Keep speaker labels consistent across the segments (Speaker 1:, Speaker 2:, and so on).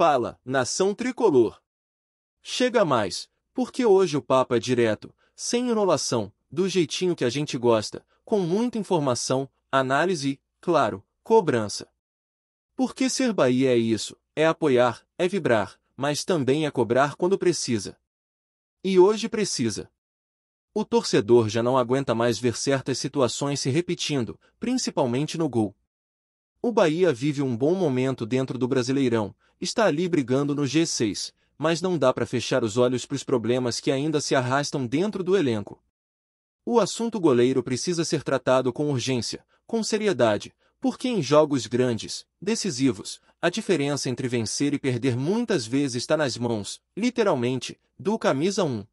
Speaker 1: Fala, nação tricolor! Chega mais, porque hoje o papo é direto, sem enrolação, do jeitinho que a gente gosta, com muita informação, análise e, claro, cobrança. Porque ser Bahia é isso, é apoiar, é vibrar, mas também é cobrar quando precisa. E hoje precisa. O torcedor já não aguenta mais ver certas situações se repetindo, principalmente no gol. O Bahia vive um bom momento dentro do Brasileirão, está ali brigando no G6, mas não dá para fechar os olhos para os problemas que ainda se arrastam dentro do elenco. O assunto goleiro precisa ser tratado com urgência, com seriedade, porque em jogos grandes, decisivos, a diferença entre vencer e perder muitas vezes está nas mãos, literalmente, do camisa 1.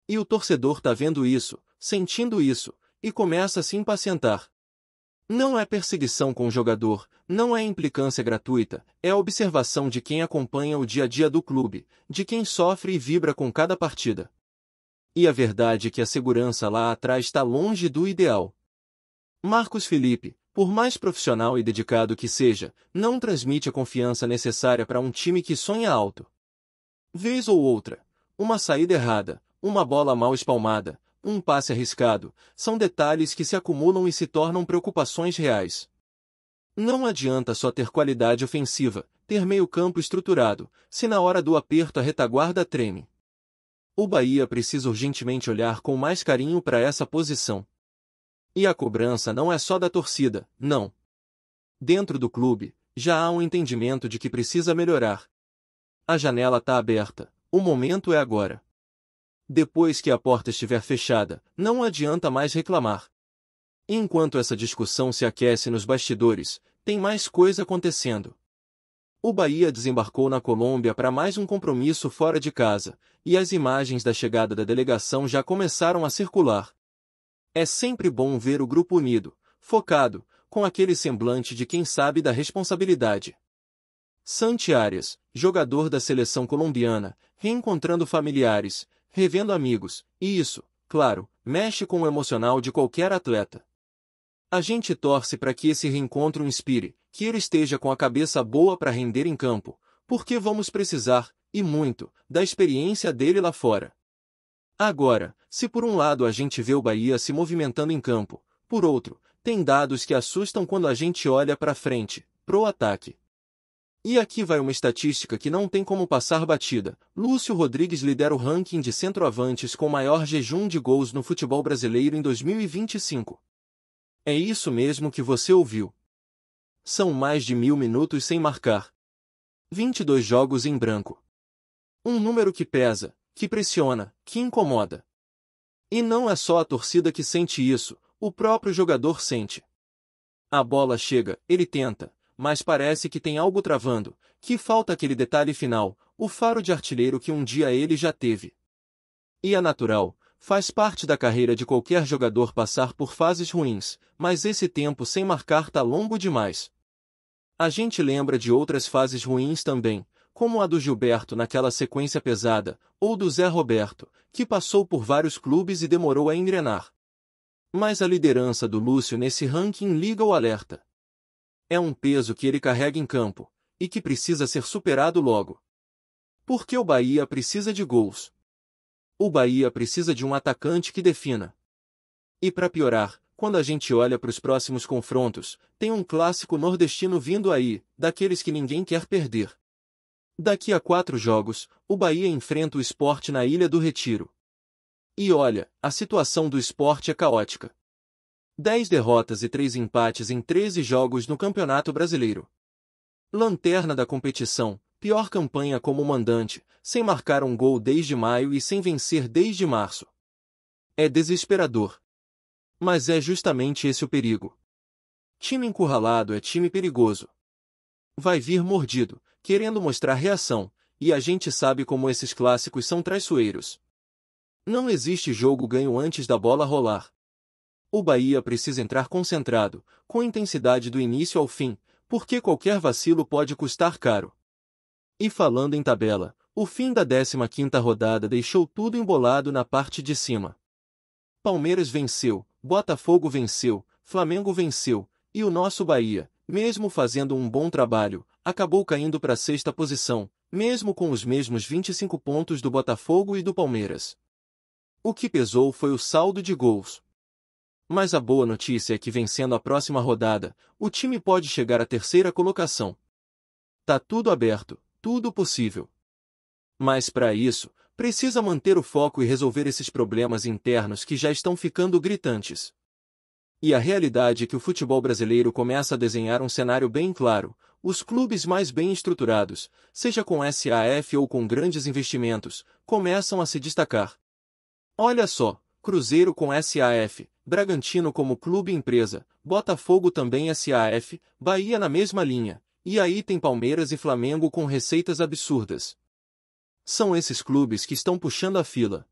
Speaker 1: E o torcedor tá vendo isso, sentindo isso, e começa a se impacientar. Não é perseguição com o jogador, não é implicância gratuita, é a observação de quem acompanha o dia a dia do clube, de quem sofre e vibra com cada partida. E a verdade é que a segurança lá atrás está longe do ideal. Marcos Felipe, por mais profissional e dedicado que seja, não transmite a confiança necessária para um time que sonha alto. Vez ou outra, uma saída errada, uma bola mal espalmada, um passe arriscado, são detalhes que se acumulam e se tornam preocupações reais. Não adianta só ter qualidade ofensiva, ter meio-campo estruturado, se na hora do aperto a retaguarda treme. O Bahia precisa urgentemente olhar com mais carinho para essa posição. E a cobrança não é só da torcida, não. Dentro do clube, já há um entendimento de que precisa melhorar. A janela está aberta, o momento é agora. Depois que a porta estiver fechada, não adianta mais reclamar. Enquanto essa discussão se aquece nos bastidores, tem mais coisa acontecendo. O Bahia desembarcou na Colômbia para mais um compromisso fora de casa, e as imagens da chegada da delegação já começaram a circular. É sempre bom ver o grupo unido, focado, com aquele semblante de quem sabe da responsabilidade. Santi Arias, jogador da seleção colombiana, reencontrando familiares, revendo amigos, e isso, claro, mexe com o emocional de qualquer atleta. A gente torce para que esse reencontro inspire, que ele esteja com a cabeça boa para render em campo, porque vamos precisar, e muito, da experiência dele lá fora. Agora, se por um lado a gente vê o Bahia se movimentando em campo, por outro, tem dados que assustam quando a gente olha para frente, pro ataque. E aqui vai uma estatística que não tem como passar batida. Lúcio Rodrigues lidera o ranking de centroavantes com maior jejum de gols no futebol brasileiro em 2025. É isso mesmo que você ouviu. São mais de 1000 minutos sem marcar. 22 jogos em branco. Um número que pesa, que pressiona, que incomoda. E não é só a torcida que sente isso, o próprio jogador sente. A bola chega, ele tenta, mas parece que tem algo travando, que falta aquele detalhe final, o faro de artilheiro que um dia ele já teve. E é natural, faz parte da carreira de qualquer jogador passar por fases ruins, mas esse tempo sem marcar tá longo demais. A gente lembra de outras fases ruins também, como a do Gilberto naquela sequência pesada, ou do Zé Roberto, que passou por vários clubes e demorou a engrenar. Mas a liderança do Lúcio nesse ranking liga o alerta. É um peso que ele carrega em campo, e que precisa ser superado logo. Porque o Bahia precisa de gols. O Bahia precisa de um atacante que defina. E para piorar, quando a gente olha para os próximos confrontos, tem um clássico nordestino vindo aí, daqueles que ninguém quer perder. Daqui a 4 jogos, o Bahia enfrenta o Sport na Ilha do Retiro. E olha, a situação do Sport é caótica. 10 derrotas e 3 empates em 13 jogos no Campeonato Brasileiro. Lanterna da competição, pior campanha como mandante, sem marcar um gol desde maio e sem vencer desde março. É desesperador. Mas é justamente esse o perigo. Time encurralado é time perigoso. Vai vir mordido, querendo mostrar reação, e a gente sabe como esses clássicos são traiçoeiros. Não existe jogo ganho antes da bola rolar. O Bahia precisa entrar concentrado, com intensidade do início ao fim, porque qualquer vacilo pode custar caro. E falando em tabela, o fim da 15ª rodada deixou tudo embolado na parte de cima. Palmeiras venceu, Botafogo venceu, Flamengo venceu, e o nosso Bahia, mesmo fazendo um bom trabalho, acabou caindo para a sexta posição, mesmo com os mesmos 25 pontos do Botafogo e do Palmeiras. O que pesou foi o saldo de gols. Mas a boa notícia é que vencendo a próxima rodada, o time pode chegar à terceira colocação. Tá tudo aberto, tudo possível. Mas para isso, precisa manter o foco e resolver esses problemas internos que já estão ficando gritantes. E a realidade é que o futebol brasileiro começa a desenhar um cenário bem claro. Os clubes mais bem estruturados, seja com SAF ou com grandes investimentos, começam a se destacar. Olha só, Cruzeiro com SAF, Bragantino como clube empresa, Botafogo também SAF, Bahia na mesma linha, e aí tem Palmeiras e Flamengo com receitas absurdas. São esses clubes que estão puxando a fila.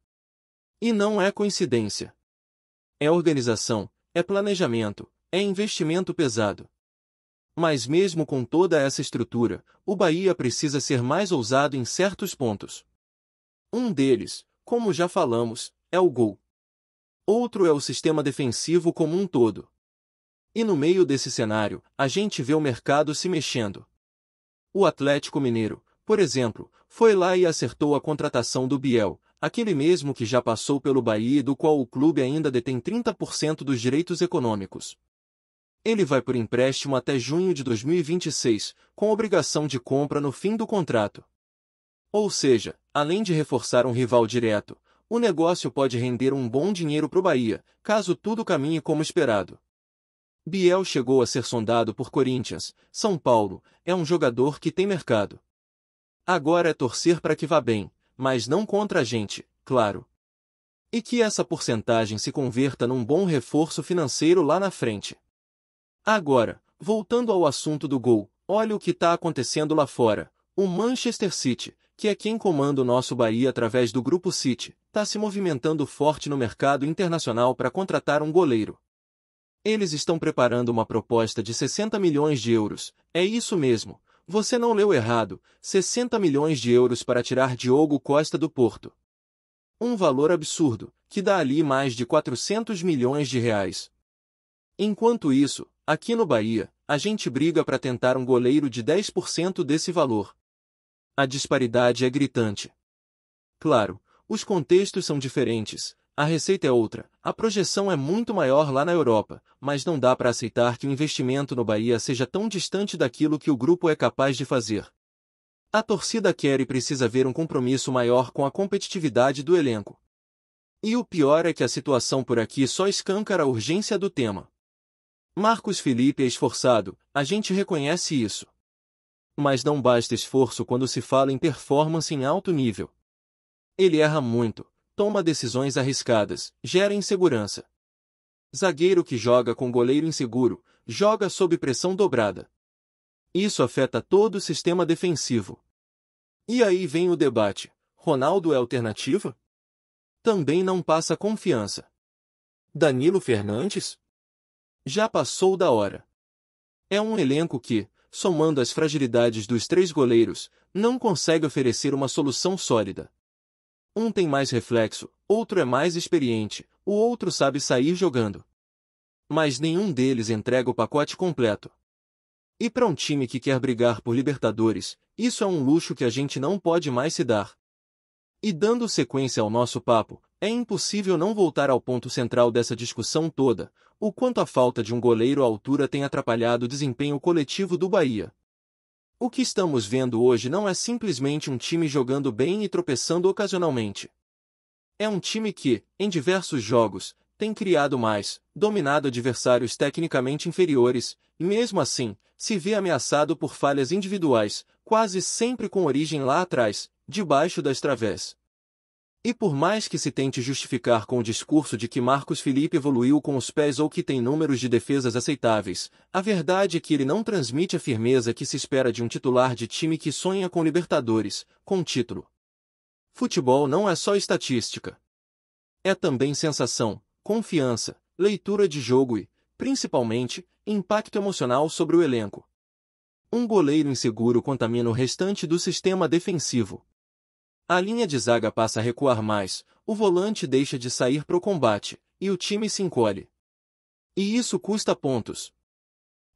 Speaker 1: E não é coincidência. É organização, é planejamento, é investimento pesado. Mas mesmo com toda essa estrutura, o Bahia precisa ser mais ousado em certos pontos. Um deles, como já falamos, é o gol. Outro é o sistema defensivo como um todo. E no meio desse cenário, a gente vê o mercado se mexendo. O Atlético Mineiro, por exemplo, foi lá e acertou a contratação do Biel, aquele mesmo que já passou pelo Bahia e do qual o clube ainda detém 30% dos direitos econômicos. Ele vai por empréstimo até junho de 2026, com obrigação de compra no fim do contrato. Ou seja, além de reforçar um rival direto, o negócio pode render um bom dinheiro para o Bahia, caso tudo caminhe como esperado. Biel chegou a ser sondado por Corinthians, São Paulo, é um jogador que tem mercado. Agora é torcer para que vá bem, mas não contra a gente, claro. E que essa porcentagem se converta num bom reforço financeiro lá na frente. Agora, voltando ao assunto do gol, olha o que está acontecendo lá fora. O Manchester City, que é quem comanda o nosso Bahia através do Grupo City, está se movimentando forte no mercado internacional para contratar um goleiro. Eles estão preparando uma proposta de 60 milhões de euros, é isso mesmo, você não leu errado, 60 milhões de euros para tirar Diogo Costa do Porto. Um valor absurdo, que dá ali mais de 400 milhões de reais. Enquanto isso, aqui no Bahia, a gente briga para tentar um goleiro de 10% desse valor. A disparidade é gritante. Claro, os contextos são diferentes, a receita é outra, a projeção é muito maior lá na Europa, mas não dá para aceitar que o investimento no Bahia seja tão distante daquilo que o grupo é capaz de fazer. A torcida quer e precisa ver um compromisso maior com a competitividade do elenco. E o pior é que a situação por aqui só escancara a urgência do tema. Marcos Felipe é esforçado, a gente reconhece isso. Mas não basta esforço quando se fala em performance em alto nível. Ele erra muito, toma decisões arriscadas, gera insegurança. Zagueiro que joga com goleiro inseguro, joga sob pressão dobrada. Isso afeta todo o sistema defensivo. E aí vem o debate: Ronaldo é alternativa? Também não passa confiança. Danilo Fernandes? Já passou da hora. É um elenco que, somando as fragilidades dos três goleiros, não consegue oferecer uma solução sólida. Um tem mais reflexo, outro é mais experiente, o outro sabe sair jogando. Mas nenhum deles entrega o pacote completo. E para um time que quer brigar por Libertadores, isso é um luxo que a gente não pode mais se dar. E dando sequência ao nosso papo, é impossível não voltar ao ponto central dessa discussão toda, o quanto a falta de um goleiro à altura tem atrapalhado o desempenho coletivo do Bahia. O que estamos vendo hoje não é simplesmente um time jogando bem e tropeçando ocasionalmente. É um time que, em diversos jogos, tem criado mais, dominado adversários tecnicamente inferiores, e mesmo assim, se vê ameaçado por falhas individuais, quase sempre com origem lá atrás, debaixo das través. E por mais que se tente justificar com o discurso de que Marcos Felipe evoluiu com os pés ou que tem números de defesas aceitáveis, a verdade é que ele não transmite a firmeza que se espera de um titular de time que sonha com Libertadores, com título. Futebol não é só estatística. É também sensação, confiança, leitura de jogo e, principalmente, impacto emocional sobre o elenco. Um goleiro inseguro contamina o restante do sistema defensivo. A linha de zaga passa a recuar mais, o volante deixa de sair para o combate, e o time se encolhe. E isso custa pontos.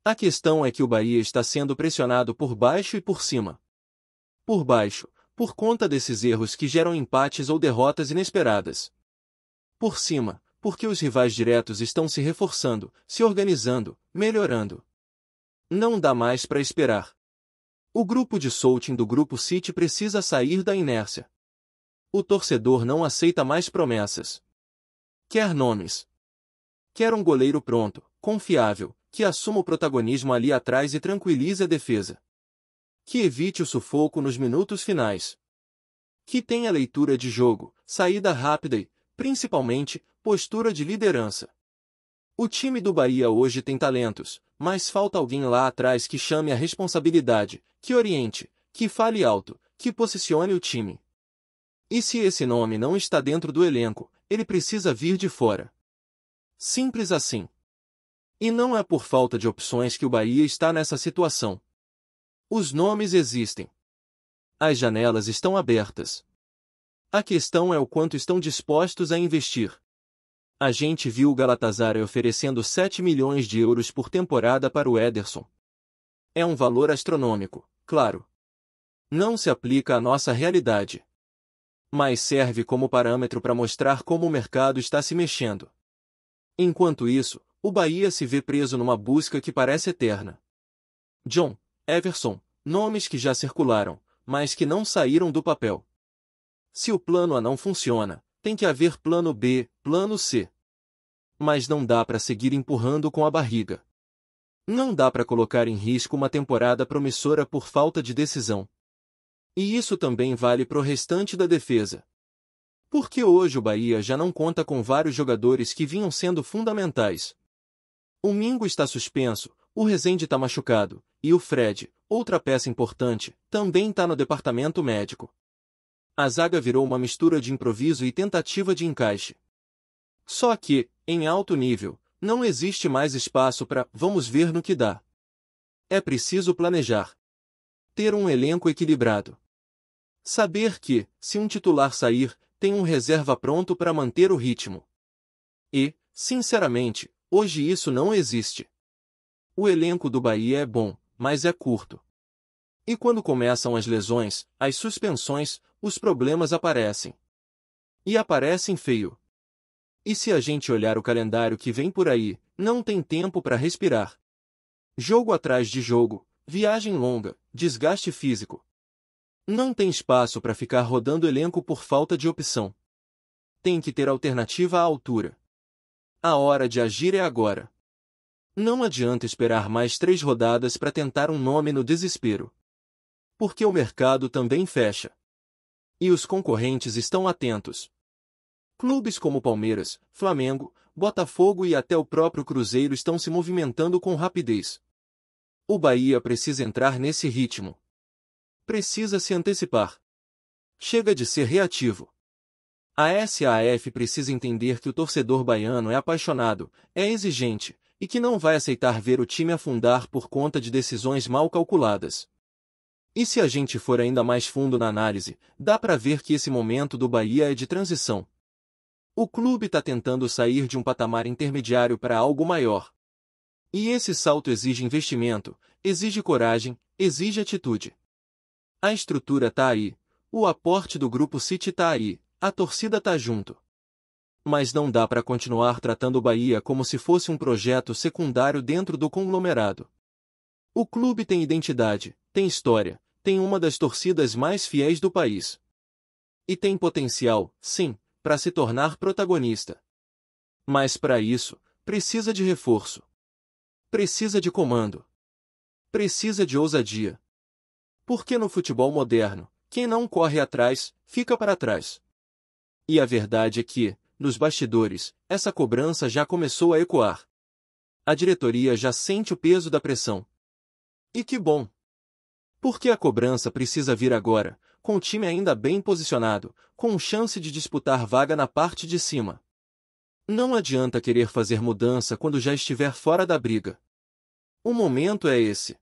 Speaker 1: A questão é que o Bahia está sendo pressionado por baixo e por cima. Por baixo, por conta desses erros que geram empates ou derrotas inesperadas. Por cima, porque os rivais diretos estão se reforçando, se organizando, melhorando. Não dá mais para esperar. O grupo de Southam do Grupo City precisa sair da inércia. O torcedor não aceita mais promessas. Quer nomes. Quer um goleiro pronto, confiável, que assuma o protagonismo ali atrás e tranquilize a defesa. Que evite o sufoco nos minutos finais. Que tenha leitura de jogo, saída rápida e, principalmente, postura de liderança. O time do Bahia hoje tem talentos, mas falta alguém lá atrás que chame a responsabilidade, que oriente, que fale alto, que posicione o time. E se esse nome não está dentro do elenco, ele precisa vir de fora. Simples assim. E não é por falta de opções que o Bahia está nessa situação. Os nomes existem. As janelas estão abertas. A questão é o quanto estão dispostos a investir. A gente viu o Galatasaray oferecendo 7 milhões de euros por temporada para o Ederson. É um valor astronômico, claro. Não se aplica à nossa realidade. Mas serve como parâmetro para mostrar como o mercado está se mexendo. Enquanto isso, o Bahia se vê preso numa busca que parece eterna. John, Everson, nomes que já circularam, mas que não saíram do papel. Se o plano A não funciona, tem que haver plano B, plano C. Mas não dá para seguir empurrando com a barriga. Não dá para colocar em risco uma temporada promissora por falta de decisão. E isso também vale para o restante da defesa. Porque hoje o Bahia já não conta com vários jogadores que vinham sendo fundamentais. O Mingo está suspenso, o Rezende está machucado, e o Fred, outra peça importante, também está no departamento médico. A zaga virou uma mistura de improviso e tentativa de encaixe. Só que, em alto nível, não existe mais espaço para "vamos ver no que dá". É preciso planejar. Ter um elenco equilibrado. Saber que, se um titular sair, tem um reserva pronto para manter o ritmo. E, sinceramente, hoje isso não existe. O elenco do Bahia é bom, mas é curto. E quando começam as lesões, as suspensões, os problemas aparecem. E aparecem feio. E se a gente olhar o calendário que vem por aí, não tem tempo para respirar. Jogo atrás de jogo, viagem longa, desgaste físico. Não tem espaço para ficar rodando elenco por falta de opção. Tem que ter alternativa à altura. A hora de agir é agora. Não adianta esperar mais 3 rodadas para tentar um nome no desespero. Porque o mercado também fecha. E os concorrentes estão atentos. Clubes como Palmeiras, Flamengo, Botafogo e até o próprio Cruzeiro estão se movimentando com rapidez. O Bahia precisa entrar nesse ritmo. Precisa se antecipar. Chega de ser reativo. A SAF precisa entender que o torcedor baiano é apaixonado, é exigente, e que não vai aceitar ver o time afundar por conta de decisões mal calculadas. E se a gente for ainda mais fundo na análise, dá para ver que esse momento do Bahia é de transição. O clube está tentando sair de um patamar intermediário para algo maior. E esse salto exige investimento, exige coragem, exige atitude. A estrutura está aí, o aporte do Grupo City está aí, a torcida está junto. Mas não dá para continuar tratando o Bahia como se fosse um projeto secundário dentro do conglomerado. O clube tem identidade, tem história, tem uma das torcidas mais fiéis do país. E tem potencial, sim, para se tornar protagonista. Mas para isso, precisa de reforço. Precisa de comando. Precisa de ousadia. Porque no futebol moderno, quem não corre atrás, fica para trás. E a verdade é que, nos bastidores, essa cobrança já começou a ecoar. A diretoria já sente o peso da pressão. E que bom! Porque a cobrança precisa vir agora, com o time ainda bem posicionado, com chance de disputar vaga na parte de cima. Não adianta querer fazer mudança quando já estiver fora da briga. O momento é esse.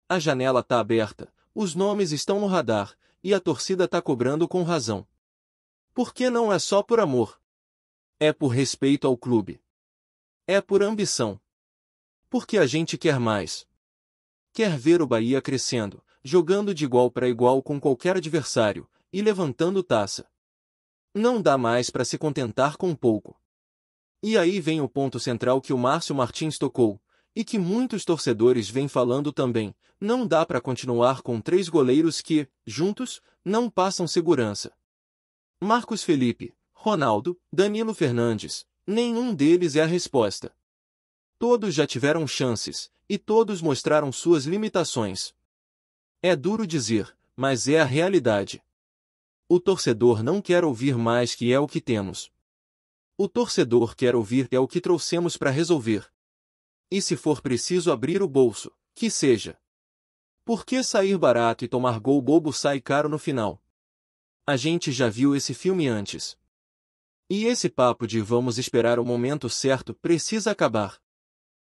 Speaker 1: A janela está aberta, os nomes estão no radar, e a torcida está cobrando com razão. Porque não é só por amor. É por respeito ao clube. É por ambição. Porque a gente quer mais. Quer ver o Bahia crescendo, jogando de igual para igual com qualquer adversário, e levantando taça. Não dá mais para se contentar com pouco. E aí vem o ponto central que o Márcio Martins tocou, e que muitos torcedores vêm falando também: não dá para continuar com 3 goleiros que, juntos, não passam segurança. Marcos Felipe, Ronaldo, Danilo Fernandes, nenhum deles é a resposta. Todos já tiveram chances, e todos mostraram suas limitações. É duro dizer, mas é a realidade. O torcedor não quer ouvir mais que é o que temos. O torcedor quer ouvir é o que trouxemos para resolver. E se for preciso abrir o bolso, que seja. Por que sair barato e tomar gol bobo sai caro no final? A gente já viu esse filme antes. E esse papo de vamos esperar o momento certo precisa acabar.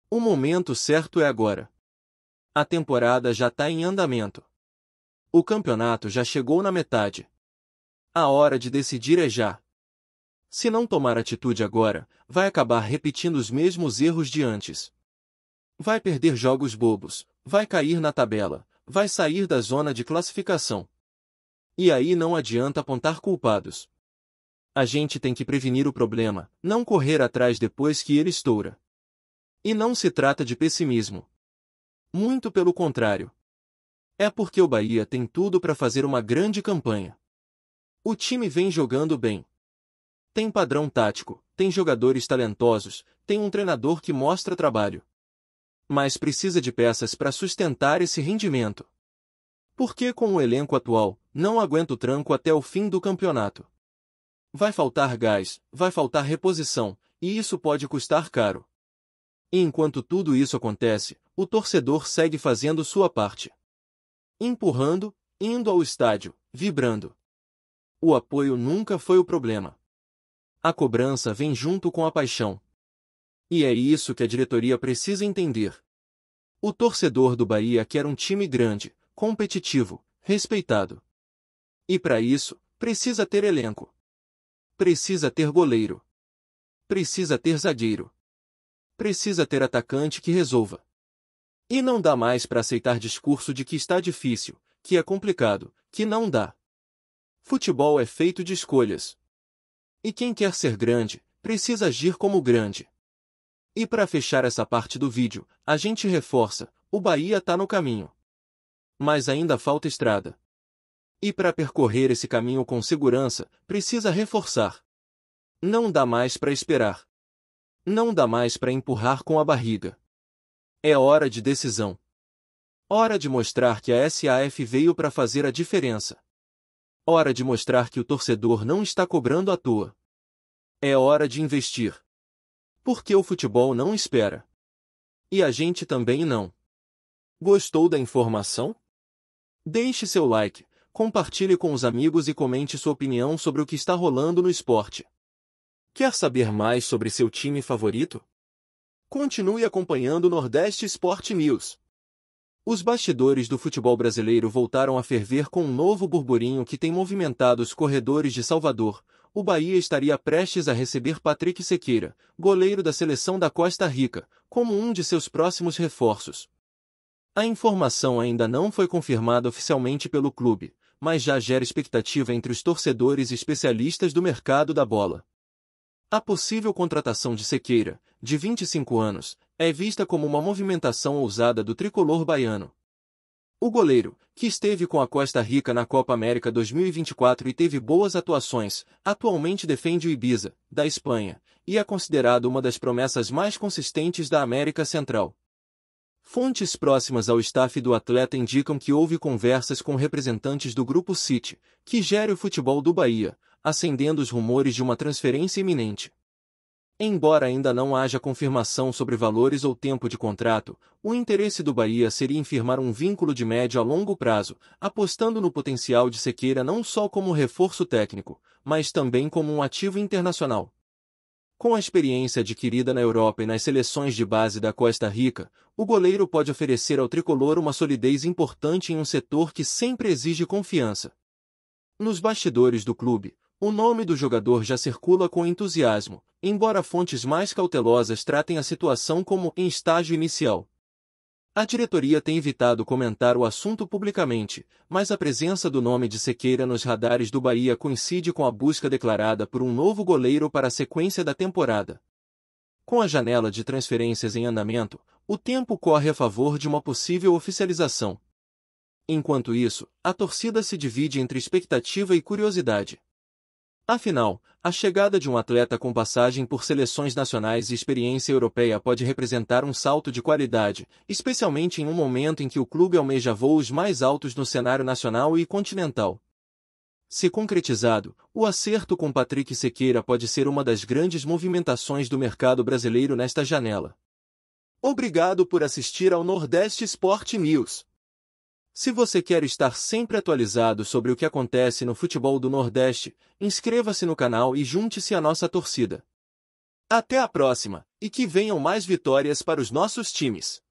Speaker 1: O momento certo é agora. A temporada já está em andamento. O campeonato já chegou na metade. A hora de decidir é já. Se não tomar atitude agora, vai acabar repetindo os mesmos erros de antes. Vai perder jogos bobos, vai cair na tabela, vai sair da zona de classificação. E aí não adianta apontar culpados. A gente tem que prevenir o problema, não correr atrás depois que ele estoura. E não se trata de pessimismo. Muito pelo contrário. É porque o Bahia tem tudo para fazer uma grande campanha. O time vem jogando bem. Tem padrão tático, tem jogadores talentosos, tem um treinador que mostra trabalho. Mas precisa de peças para sustentar esse rendimento. Porque com o elenco atual, não aguenta o tranco até o fim do campeonato. Vai faltar gás, vai faltar reposição, e isso pode custar caro. E enquanto tudo isso acontece, o torcedor segue fazendo sua parte. Empurrando, indo ao estádio, vibrando. O apoio nunca foi o problema. A cobrança vem junto com a paixão. E é isso que a diretoria precisa entender. O torcedor do Bahia quer um time grande, competitivo, respeitado. E para isso, precisa ter elenco. Precisa ter goleiro. Precisa ter zagueiro. Precisa ter atacante que resolva. E não dá mais para aceitar discurso de que está difícil, que é complicado, que não dá. Futebol é feito de escolhas. E quem quer ser grande, precisa agir como grande. E para fechar essa parte do vídeo, a gente reforça: o Bahia está no caminho. Mas ainda falta estrada. E para percorrer esse caminho com segurança, precisa reforçar. Não dá mais para esperar. Não dá mais para empurrar com a barriga. É hora de decisão. Hora de mostrar que a SAF veio para fazer a diferença. Hora de mostrar que o torcedor não está cobrando à toa. É hora de investir. Porque o futebol não espera. E a gente também não. Gostou da informação? Deixe seu like, compartilhe com os amigos e comente sua opinião sobre o que está rolando no esporte. Quer saber mais sobre seu time favorito? Continue acompanhando o Nordeste Sport News. Os bastidores do futebol brasileiro voltaram a ferver com um novo burburinho que tem movimentado os corredores de Salvador. O Bahia estaria prestes a receber Patrick Sequeira, goleiro da seleção da Costa Rica, como um de seus próximos reforços. A informação ainda não foi confirmada oficialmente pelo clube, mas já gera expectativa entre os torcedores e especialistas do mercado da bola. A possível contratação de Sequeira, de 25 anos, é vista como uma movimentação ousada do tricolor baiano. O goleiro, que esteve com a Costa Rica na Copa América 2024 e teve boas atuações, atualmente defende o Ibiza, da Espanha, e é considerado uma das promessas mais consistentes da América Central. Fontes próximas ao staff do atleta indicam que houve conversas com representantes do Grupo City, que gere o futebol do Bahia, acendendo os rumores de uma transferência iminente. Embora ainda não haja confirmação sobre valores ou tempo de contrato, o interesse do Bahia seria em firmar um vínculo de médio a longo prazo, apostando no potencial de Sequeira não só como reforço técnico, mas também como um ativo internacional. Com a experiência adquirida na Europa e nas seleções de base da Costa Rica, o goleiro pode oferecer ao tricolor uma solidez importante em um setor que sempre exige confiança. Nos bastidores do clube, o nome do jogador já circula com entusiasmo, embora fontes mais cautelosas tratem a situação como em estágio inicial. A diretoria tem evitado comentar o assunto publicamente, mas a presença do nome de Sequeira nos radares do Bahia coincide com a busca declarada por um novo goleiro para a sequência da temporada. Com a janela de transferências em andamento, o tempo corre a favor de uma possível oficialização. Enquanto isso, a torcida se divide entre expectativa e curiosidade. Afinal, a chegada de um atleta com passagem por seleções nacionais e experiência europeia pode representar um salto de qualidade, especialmente em um momento em que o clube almeja voos mais altos no cenário nacional e continental. Se concretizado, o acerto com Patrick Sequeira pode ser uma das grandes movimentações do mercado brasileiro nesta janela. Obrigado por assistir ao Nordeste Sport News. Se você quer estar sempre atualizado sobre o que acontece no futebol do Nordeste, inscreva-se no canal e junte-se à nossa torcida. Até a próxima, e que venham mais vitórias para os nossos times!